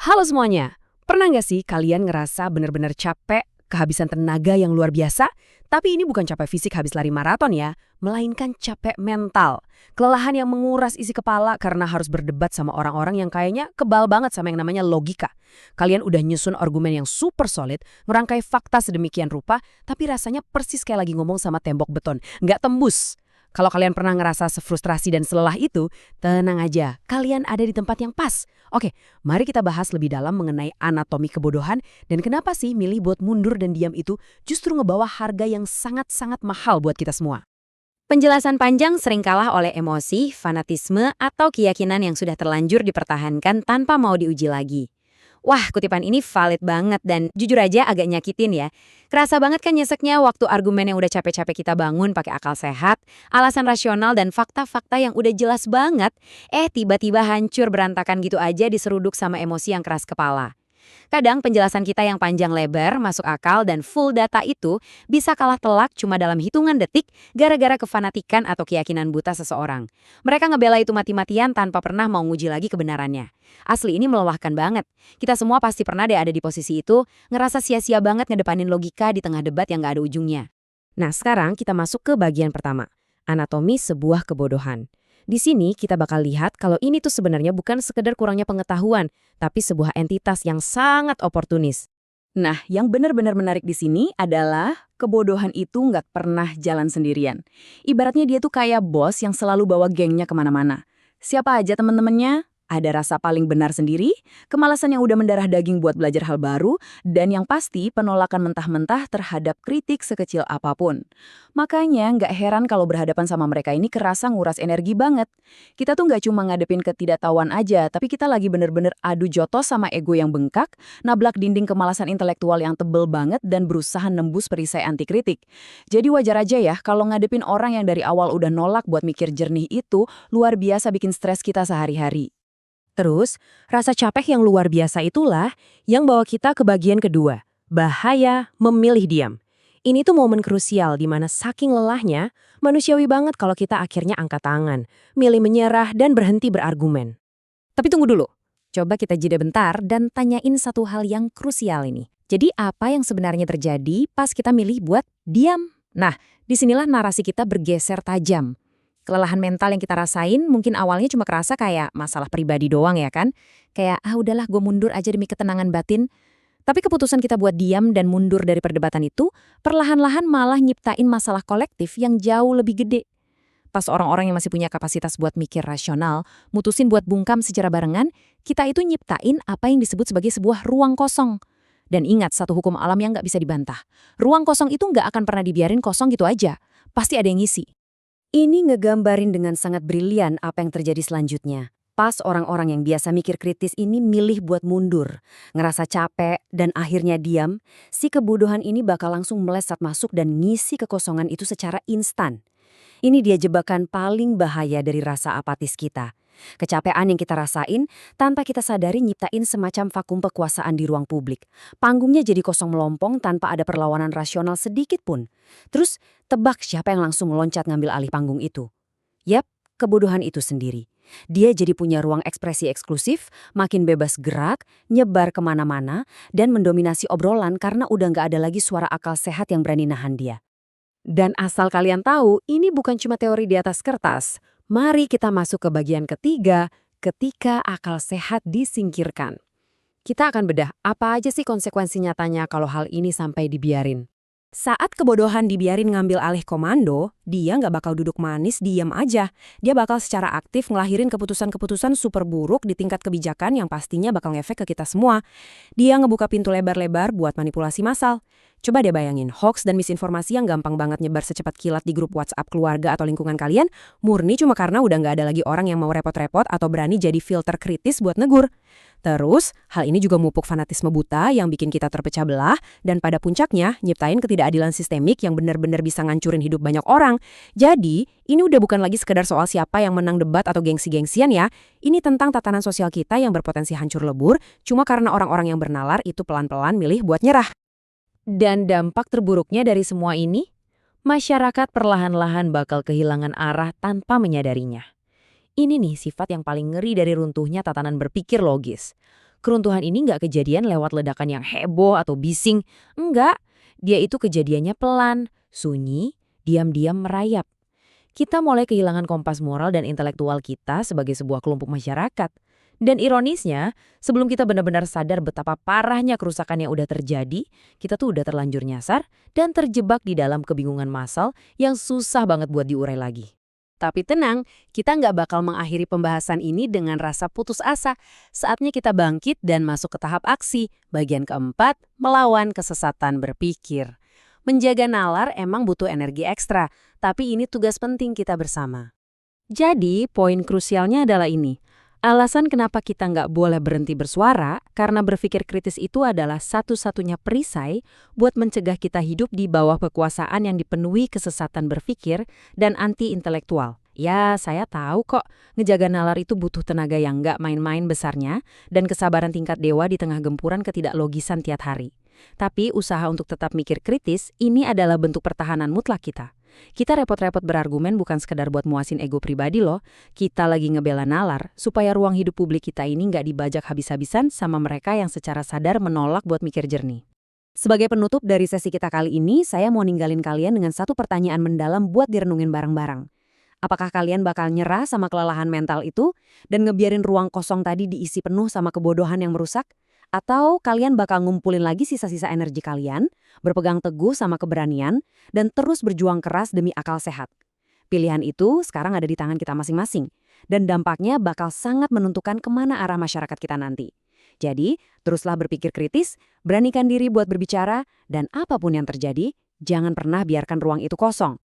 Halo semuanya, pernah nggak sih kalian ngerasa bener-bener capek, kehabisan tenaga yang luar biasa? Tapi ini bukan capek fisik habis lari maraton ya, melainkan capek mental. Kelelahan yang menguras isi kepala karena harus berdebat sama orang-orang yang kayaknya kebal banget sama yang namanya logika. Kalian udah nyusun argumen yang super solid, merangkai fakta sedemikian rupa, tapi rasanya persis kayak lagi ngomong sama tembok beton, nggak tembus. Kalau kalian pernah ngerasa sefrustrasi dan selelah itu, tenang aja, kalian ada di tempat yang pas. Oke, mari kita bahas lebih dalam mengenai anatomi kebodohan dan kenapa sih milih buat mundur dan diam itu justru ngebawa harga yang sangat-sangat mahal buat kita semua. Penjelasan panjang sering kalah oleh emosi, fanatisme, atau keyakinan yang sudah terlanjur dipertahankan tanpa mau diuji lagi. Wah, kutipan ini valid banget dan jujur aja agak nyakitin ya. Kerasa banget kan nyeseknya waktu argumen yang udah capek-capek kita bangun pakai akal sehat, alasan rasional dan fakta-fakta yang udah jelas banget, tiba-tiba hancur berantakan gitu aja diseruduk sama emosi yang keras kepala. Kadang penjelasan kita yang panjang lebar, masuk akal, dan full data itu bisa kalah telak cuma dalam hitungan detik gara-gara kefanatikan atau keyakinan buta seseorang. Mereka ngebela itu mati-matian tanpa pernah mau nguji lagi kebenarannya. Asli ini melelahkan banget. Kita semua pasti pernah deh ada di posisi itu, ngerasa sia-sia banget ngedepanin logika di tengah debat yang gak ada ujungnya. Nah, sekarang kita masuk ke bagian pertama, anatomi sebuah kebodohan. Di sini kita bakal lihat kalau ini tuh sebenarnya bukan sekedar kurangnya pengetahuan, tapi sebuah entitas yang sangat oportunis. Nah, yang benar-benar menarik di sini adalah kebodohan itu nggak pernah jalan sendirian. Ibaratnya dia tuh kayak bos yang selalu bawa gengnya kemana-mana. Siapa aja temen-temennya? Ada rasa paling benar sendiri, kemalasan yang udah mendarah daging buat belajar hal baru, dan yang pasti penolakan mentah-mentah terhadap kritik sekecil apapun. Makanya nggak heran kalau berhadapan sama mereka ini kerasa nguras energi banget. Kita tuh nggak cuma ngadepin ketidaktahuan aja, tapi kita lagi bener-bener adu jotos sama ego yang bengkak, nablak dinding kemalasan intelektual yang tebel banget, dan berusaha nembus perisai anti kritik. Jadi wajar aja ya kalau ngadepin orang yang dari awal udah nolak buat mikir jernih itu luar biasa bikin stres kita sehari-hari. Terus, rasa capek yang luar biasa itulah yang bawa kita ke bagian kedua, bahaya memilih diam. Ini tuh momen krusial di mana saking lelahnya, manusiawi banget kalau kita akhirnya angkat tangan, milih menyerah dan berhenti berargumen. Tapi tunggu dulu, coba kita jeda bentar dan tanyain satu hal yang krusial ini. Jadi apa yang sebenarnya terjadi pas kita milih buat diam? Nah, disinilah narasi kita bergeser tajam. Kelelahan mental yang kita rasain mungkin awalnya cuma kerasa kayak masalah pribadi doang ya kan? Kayak, udahlah gue mundur aja demi ketenangan batin. Tapi keputusan kita buat diam dan mundur dari perdebatan itu, perlahan-lahan malah nyiptain masalah kolektif yang jauh lebih gede. Pas orang-orang yang masih punya kapasitas buat mikir rasional, mutusin buat bungkam secara barengan, kita itu nyiptain apa yang disebut sebagai sebuah ruang kosong. Dan ingat satu hukum alam yang nggak bisa dibantah. Ruang kosong itu nggak akan pernah dibiarin kosong gitu aja. Pasti ada yang ngisi. Ini ngegambarin dengan sangat brilian apa yang terjadi selanjutnya. Pas orang-orang yang biasa mikir kritis ini milih buat mundur, ngerasa capek, dan akhirnya diam, si kebodohan ini bakal langsung melesat masuk dan ngisi kekosongan itu secara instan. Ini dia jebakan paling bahaya dari rasa apatis kita. Kecapean yang kita rasain tanpa kita sadari nyiptain semacam vakum kekuasaan di ruang publik. Panggungnya jadi kosong melompong tanpa ada perlawanan rasional sedikit pun. Terus tebak siapa yang langsung meloncat ngambil alih panggung itu? Yap, kebodohan itu sendiri. Dia jadi punya ruang ekspresi eksklusif, makin bebas gerak, nyebar kemana-mana, dan mendominasi obrolan karena udah nggak ada lagi suara akal sehat yang berani nahan dia. Dan asal kalian tahu, ini bukan cuma teori di atas kertas. Mari kita masuk ke bagian ketiga, ketika akal sehat disingkirkan. Kita akan bedah apa aja sih konsekuensi nyatanya kalau hal ini sampai dibiarin. Saat kebodohan dibiarin ngambil alih komando, dia nggak bakal duduk manis diam aja. Dia bakal secara aktif ngelahirin keputusan-keputusan super buruk di tingkat kebijakan yang pastinya bakal ngefek ke kita semua. Dia ngebuka pintu lebar-lebar buat manipulasi massal. Coba deh bayangin, hoax dan misinformasi yang gampang banget nyebar secepat kilat di grup WhatsApp keluarga atau lingkungan kalian, murni cuma karena udah nggak ada lagi orang yang mau repot-repot atau berani jadi filter kritis buat negur. Terus, hal ini juga mupuk fanatisme buta yang bikin kita terpecah belah, dan pada puncaknya, nyiptain ketidakadilan sistemik yang benar-benar bisa ngancurin hidup banyak orang. Jadi, ini udah bukan lagi sekedar soal siapa yang menang debat atau gengsi-gengsian ya. Ini tentang tatanan sosial kita yang berpotensi hancur lebur, cuma karena orang-orang yang bernalar itu pelan-pelan milih buat nyerah. Dan dampak terburuknya dari semua ini, masyarakat perlahan-lahan bakal kehilangan arah tanpa menyadarinya. Ini nih sifat yang paling ngeri dari runtuhnya tatanan berpikir logis. Keruntuhan ini nggak kejadian lewat ledakan yang heboh atau bising. Enggak, dia itu kejadiannya pelan, sunyi, diam-diam merayap. Kita mulai kehilangan kompas moral dan intelektual kita sebagai sebuah kelompok masyarakat. Dan ironisnya, sebelum kita benar-benar sadar betapa parahnya kerusakan yang udah terjadi, kita tuh udah terlanjur nyasar dan terjebak di dalam kebingungan massal yang susah banget buat diurai lagi. Tapi tenang, kita nggak bakal mengakhiri pembahasan ini dengan rasa putus asa. Saatnya kita bangkit dan masuk ke tahap aksi. Bagian keempat, melawan kesesatan berpikir. Menjaga nalar emang butuh energi ekstra, tapi ini tugas penting kita bersama. Jadi, poin krusialnya adalah ini. Alasan kenapa kita nggak boleh berhenti bersuara, karena berpikir kritis itu adalah satu-satunya perisai buat mencegah kita hidup di bawah kekuasaan yang dipenuhi kesesatan berpikir dan anti-intelektual. Ya, saya tahu kok, ngejaga nalar itu butuh tenaga yang nggak main-main besarnya dan kesabaran tingkat dewa di tengah gempuran ketidaklogisan tiap hari. Tapi usaha untuk tetap mikir kritis, ini adalah bentuk pertahanan mutlak kita. Kita repot-repot berargumen bukan sekedar buat muasin ego pribadi loh. Kita lagi ngebela nalar supaya ruang hidup publik kita ini nggak dibajak habis-habisan sama mereka yang secara sadar menolak buat mikir jernih. Sebagai penutup dari sesi kita kali ini, saya mau ninggalin kalian dengan satu pertanyaan mendalam buat direnungin bareng-bareng. Apakah kalian bakal nyerah sama kelelahan mental itu dan ngebiarin ruang kosong tadi diisi penuh sama kebodohan yang merusak? Atau kalian bakal ngumpulin lagi sisa-sisa energi kalian, berpegang teguh sama keberanian, dan terus berjuang keras demi akal sehat? Pilihan itu sekarang ada di tangan kita masing-masing, dan dampaknya bakal sangat menentukan kemana arah masyarakat kita nanti. Jadi, teruslah berpikir kritis, beranikan diri buat berbicara, dan apapun yang terjadi, jangan pernah biarkan ruang itu kosong.